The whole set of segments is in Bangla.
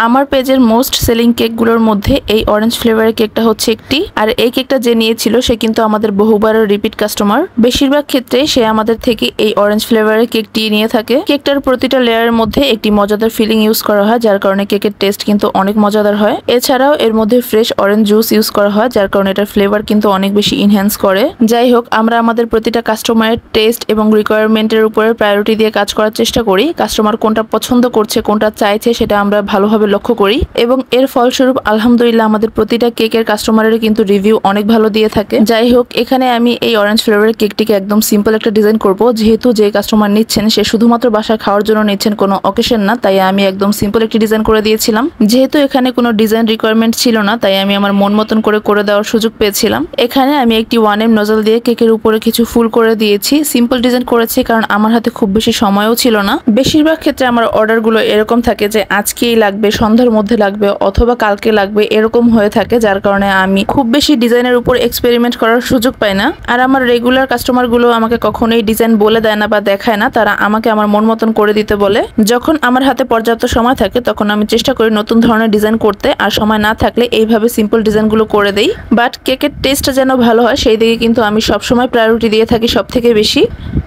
আমার পেজের মোস্ট সেলিং কেকগুলোর মধ্যে এই অরেঞ্জ ফ্লেভারের কেকটা হচ্ছে একটি। আর এই কেকটা যে নিয়েছিল সে কিন্তু আমাদের বহুবারের রিপিট কাস্টমার। বেশিরভাগ ক্ষেত্রে সে আমাদের থেকে এই অরেঞ্জ ফ্লেভারের কেকটি নিয়ে থাকে। কেকটার প্রতিটা লেয়ারের মধ্যে একটি মজাদার ফিলিং ইউজ করা হয়, যার কারণে কেকের টেস্ট কিন্তু অনেক মজাদার হয়। এছাড়াও এর মধ্যে ফ্রেশ অরেঞ্জ জুস ইউজ করা হয়, যার কারণে এটার ফ্লেভার কিন্তু অনেক বেশি ইনহ্যান্স করে। যাই হোক, আমরা আমাদের প্রতিটা কাস্টমারের টেস্ট এবং রিকোয়ারমেন্টের উপরে প্রায়োরিটি দিয়ে কাজ করার চেষ্টা করি। কাস্টমার কোনটা পছন্দ করছে, কোনটা চাইছে সেটা আমরা ভালোভাবে লক্ষ্য করি এবং এর ফলস্বরূপ আলহামদুলিল্লাহ আমাদের প্রতিটা কেকের কাস্টমারের কিন্তু রিভিউ অনেক ভালো দিয়ে থাকে। যাই হোক, এখানে আমি এই অরেঞ্জ ফ্লেভারের কেকটিকে একদম সিম্পল একটা ডিজাইন করব, যেহেতু যে কাস্টমার নিচ্ছেন সে শুধুমাত্র বাসায় খাওয়ার জন্য নিচ্ছেন, কোনো অকেশন না, তাই আমি একদম সিম্পল একটি ডিজাইন করে দিয়েছিলাম। যেহেতু এখানে কোনো ডিজাইন রিকোয়ারমেন্ট ছিল না, তাই আমি আমার মন মতন করে দেওয়ার সুযোগ পেয়েছিলাম। এখানে আমি একটি 1M নজল দিয়ে কেকের উপরে কিছু ফুল করে দিয়েছি। সিম্পল ডিজাইন করেছি কারণ আমার হাতে খুব বেশি সময়ও ছিল না। বেশিরভাগ ক্ষেত্রে আমার অর্ডারগুলো এরকম থাকে যে আজকেই লাগবে, সন্ধ্যার মধ্যে লাগবে অথবা কালকে লাগবে, এরকম হয়ে থাকে, যার কারণে আমি খুব বেশি ডিজাইনের উপর এক্সপেরিমেন্ট করার সুযোগ পাই না। আর আমার রেগুলার কাস্টমারগুলো আমাকে কখনোই ডিজাইন বলে দেয় না বা দেখায় না, তারা আমাকে আমার মন মতন করে দিতে বলে। যখন আমার হাতে পর্যাপ্ত সময় থাকে তখন আমি চেষ্টা করি নতুন ধরনের ডিজাইন করতে, আর সময় না থাকলে এইভাবে সিম্পল ডিজাইনগুলো করে দেই। বাট কেকের টেস্টটা যেন ভালো হয় সেই দিকে কিন্তু আমি সবসময় প্রায়োরিটি দিয়ে থাকি সব থেকে বেশি।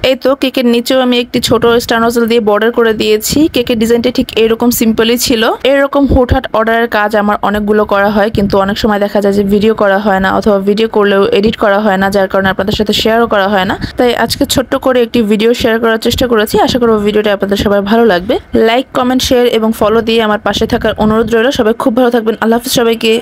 এই তো কেকের নিচেও আমি একটি ছোট স্টার নজল দিয়ে বর্ডার করে দিয়েছি। কেকের ডিজাইনটা ঠিক এরকম সিম্পলই ছিল। এরকম হুটহাট অর্ডারের কাজ আমার অনেকগুলো করা হয়, কিন্তু অনেক সময় দেখা যায় যে ভিডিও করা হয় না, অথবা ভিডিও করলেও এডিট করা হয় না, যার কারণে আপনাদের সাথে শেয়ারও করা হয় না। তাই আজকে ছোট্ট করে একটি ভিডিও শেয়ার করার চেষ্টা করেছি। আশা করব ভিডিওটা আপনাদের সবাই ভালো লাগবে। লাইক, কমেন্ট, শেয়ার এবং ফলো দিয়ে আমার পাশে থাকার অনুরোধ রইল। সবাই খুব ভালো থাকবেন। আল্লাহ হাফিজ সবাইকে।